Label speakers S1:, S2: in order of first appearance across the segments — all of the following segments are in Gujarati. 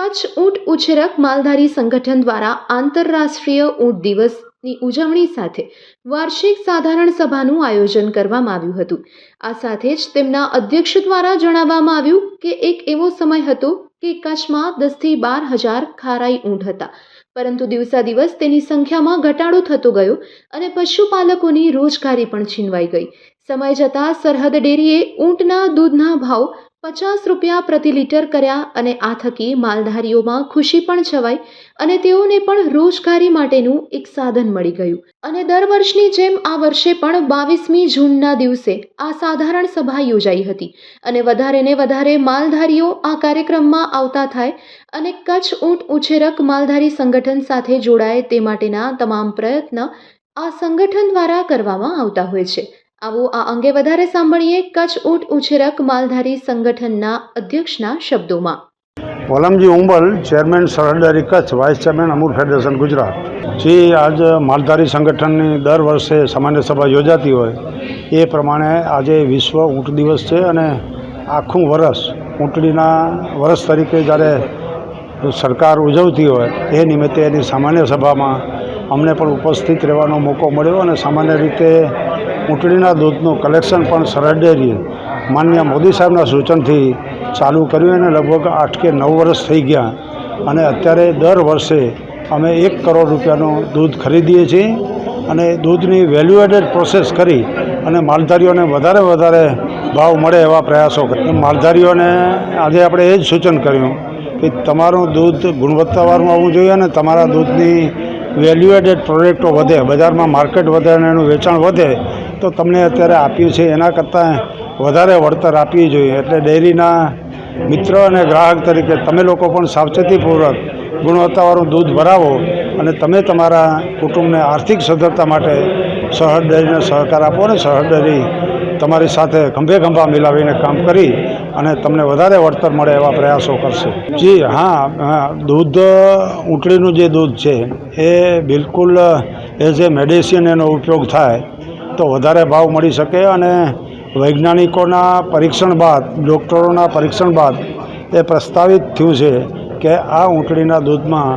S1: કચ્છ ઊંટ ઉછેરક માલધારી સંગઠન દ્વારા આંતરરાષ્ટ્રીય ઊંટ દિવસની ઉજવણી સાથે વાર્ષિક સાધારણ સભાનું આયોજન કરવામાં આવ્યું હતું। આ સાથે જ તેમના અધ્યક્ષ દ્વારા જણાવવામાં આવ્યું કે એક એવો સમય હતો કે કચ્છમાં 10 થી 12 હજાર ખારાઈ ઊંટ હતા, પરંતુ દિવસા દિવસ તેની સંખ્યામાં ઘટાડો થતો ગયો અને પશુપાલકોની રોજગારી પણ છીનવાઈ ગઈ। સમય જતાં સરહદ ડેરીએ ઊંટના દૂધના ભાવ 50 રૂપિયા પ્રતિ લીટર કર્યા અને આ થકી માલધારીઓમાં ખુશી પણ છવાઈ અને તેઓને પણ રોજગારી માટેનું એક સાધન મળી ગયું। અને દર વર્ષની જેમ આ વર્ષે પણ 22મી જૂનના દિવસે આ સાધારણ સભા યોજાઈ હતી અને વધારે ને વધારે માલધારીઓ આ કાર્યક્રમમાં આવતા થાય અને કચ્છ ઊંટ ઉછેરક માલધારી સંગઠન સાથે જોડાય તે માટેના તમામ પ્રયત્ન આ સંગઠન દ્વારા કરવામાં આવતા હોય છે। આવો આ અંગે વધારે સાંભળીએ કચ્છ ઊંટ ઉછેરક માલધારી સંગઠનના અધ્યક્ષના શબ્દોમાં।
S2: Valamji Umbal, chairman Sarhad dairy Kutch, vice chairman Amul federation Gujarat. જે આજ માલધારી સંગઠનની દર વર્ષે સામાન્ય સભા યોજાતી હોય એ પ્રમાણે આજે વિશ્વ ઊંટ દિવસ છે અને આખું વર્ષ ઊંટડીના વર્ષ તરીકે જ્યારે સરકાર ઉજવતી હોય એ નિમિત્તે એની સામાન્ય સભામાં અમને પણ ઉપસ્થિત રહેવાનો મોકો મળ્યો અને સામાન્ય રીતે ઊંટડીના દૂધનું કલેક્શન પણ સરહદ ડેરીએ માનનીય મોદી સાહેબના સૂચનથી ચાલુ કર્યું અને લગભગ 8 કે 9 વર્ષ થઈ ગયા અને અત્યારે દર વર્ષે અમે 1 કરોડ રૂપિયાનું દૂધ ખરીદીએ છીએ અને દૂધની વેલ્યુ એડેડ પ્રોસેસ કરી અને માલધારીઓને વધારે ભાવ મળે એવા પ્રયાસો કરીએ। માલધારીઓને આજે આપણે એ જ સૂચન કર્યું કે તમારું દૂધ ગુણવત્તાવાળું આવવું જોઈએ અને તમારા દૂધની વેલ્યુ એડેડ પ્રોડક્ટો વધે, બજારમાં માર્કેટ વધે અને એનું વેચાણ વધે તો તમને અત્યારે આપ્યું છે એના કરતાં વધારે વળતર આપવી જોઈએ। એટલે ડેરીના મિત્ર અને ગ્રાહક તરીકે તમે લોકો પણ સાવચેતીપૂર્વક ગુણવત્તાવાળું દૂધ ભરાવો અને તમે તમારા કુટુંબને આર્થિક સદ્ધરતા માટે સરહદ ડેરીને સહકાર આપો અને સરહદ ડેરી તમારી સાથે ખંભે ખંભા મિલાવીને કામ કરી અને તમને વધારે વળતર મળે એવા પ્રયાસો કરશે। જી હા, દૂધ ઊંટડીનું જે દૂધ છે એ બિલકુલ એઝ એ મેડિસિન એનો ઉપયોગ થાય તો વધારે ભાવ મળી શકે અને વૈજ્ઞાનિકોના પરીક્ષણ બાદ, ડૉક્ટરોના પરીક્ષણ બાદ એ પ્રસ્તાવિત થયું છે કે આ ઊંટડીના દૂધમાં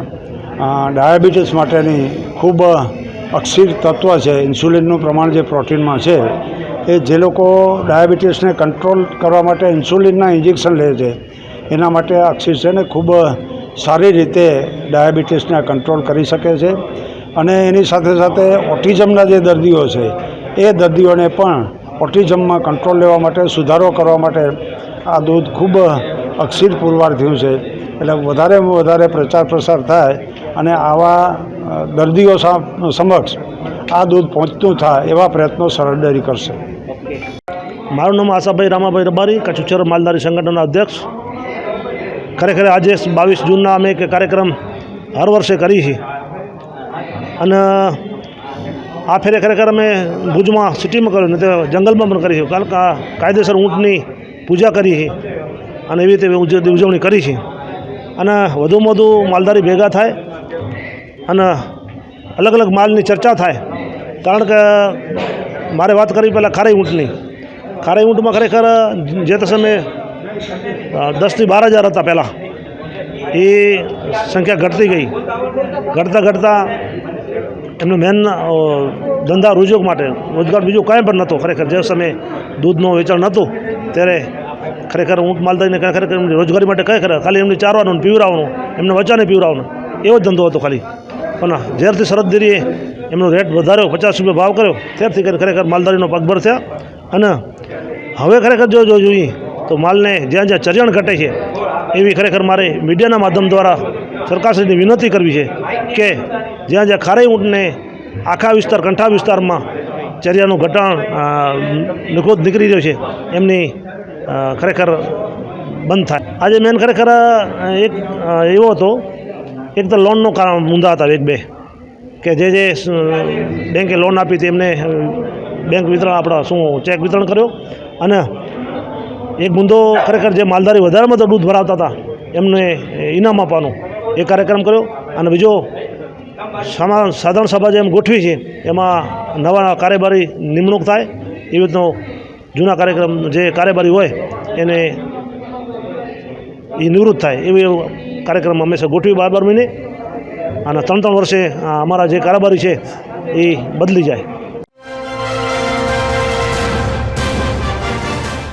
S2: ડાયાબિટીસ માટેની ખૂબ અક્ષીર તત્વ છે, ઇન્સ્યુલિનનું પ્રમાણ જે પ્રોટીનમાં છે એ જે લોકો ડાયાબિટીસને કંટ્રોલ કરવા માટે ઇન્સ્યુલિનના ઇન્જેક્શન લે છે એના માટે અક્ષીર છે ને ખૂબ સારી રીતે ડાયાબિટીસને કંટ્રોલ કરી શકે છે અને એની સાથે સાથે ઓટિઝમના જે દર્દીઓ છે એ દર્દીઓને પણ ઓટિઝમમાં કંટ્રોલ લેવા માટે, સુધારો કરવા માટે આ દૂધ ખૂબ અક્ષીર પુરવાર થયું છે। એટલે વધારેમાં વધારે પ્રચાર પ્રસાર થાય અને આવા દર્દીઓ સમક્ષ આ દૂધ પહોંચતું થાય એવા પ્રયત્નો સરહદ ડેરી કરશે।
S3: મારું નામ આશાભાઈ રામાભાઈ રબારી, કચ્છ ઉછેરક માલધારી સંગઠનના અધ્યક્ષ। ખરેખર આજે 22 જૂનના અમે એક કાર્યક્રમ હર વર્ષે કરીએ છીએ અને આ ફેરે ખરેખર અમે ભુજમાં સિટીમાં કર્યું ને તે જંગલમાં પણ કરી છે, કારણ કે કાયદેસર ઊંટની પૂજા કરી છે અને એવી રીતે ઉજવણી કરી છે અને વધુમાં વધુ માલધારી ભેગા થાય અને અલગ અલગ માલની ચર્ચા થાય। કારણ કે મારે વાત કરવી પહેલાં ખારાઈ ઊંટની। ખારાઈ ઊંટમાં ખરેખર જે તે સમયે 10 થી 12 હજાર હતા પહેલાં, એ સંખ્યા ઘટતી ગઈ, ઘટતા એમનું મેન ધંધા રોજગાર માટે રોજગાર બીજું કાંઈ પણ નહોતો। ખરેખર જે સમયે દૂધનું વેચાણ નહોતું ત્યારે ખરેખર ઊંટ માલધારીને ખરેખર એમની રોજગારી માટે ખરેખર ખાલી એમને ચારવાનું, પીવડાવવાનું, એમને વચાને પીવડાવવાનું એવો જ ધંધો હતો ખાલી। પણ જ્યારથી સરહદ ડેરીએ એમનો રેટ વધાર્યો, 50 રૂપિયા ભાવ કર્યો, ત્યારથી ખરેખર માલધારીનો પગભર થયા અને હવે ખરેખર જો જોઈએ તો માલને જ્યાં જ્યાં ચરિયાણ ઘટે છે એવી ખરેખર મારે મીડિયાના માધ્યમ દ્વારા સરકારશ્રીની વિનંતી કરવી છે કે જ્યાં જ્યાં ખારાઈ ઊંટને આખા વિસ્તાર, કંઠા વિસ્તારમાં ચરિયાનું ઘટાણ નિખોદ નીકળી રહ્યો છે એમની ખરેખર બંધ થાય। આજે મેન ખરેખર એક એવો હતો, એક તો લોનનું કારણ મુદ્દા હતા 1-2 કે જે બેંકે લોન આપી હતી એમને બેંક વિતરણ આપણા ચેક વિતરણ કર્યો અને એક મુદ્દો ખરેખર જે માલધારી વધારેમાં તો દૂધ ભરાવતા હતા એમને ઇનામ આપવાનો એ કાર્યક્રમ કર્યો અને બીજો સાધારણ સભા જેમ ગોઠવી છે એમાં નવા કારેબારી નિમણૂક થાય એવી રીતનો જૂના કાર્યક્રમ જે કારેબારી હોય એને એ નિવૃત્ત થાય એવી કાર્યક્રમ હંમેશા ગોઠવી 12 મહિને અને 3 વર્ષે અમારા જે કારોબારી છે એ બદલી જાય.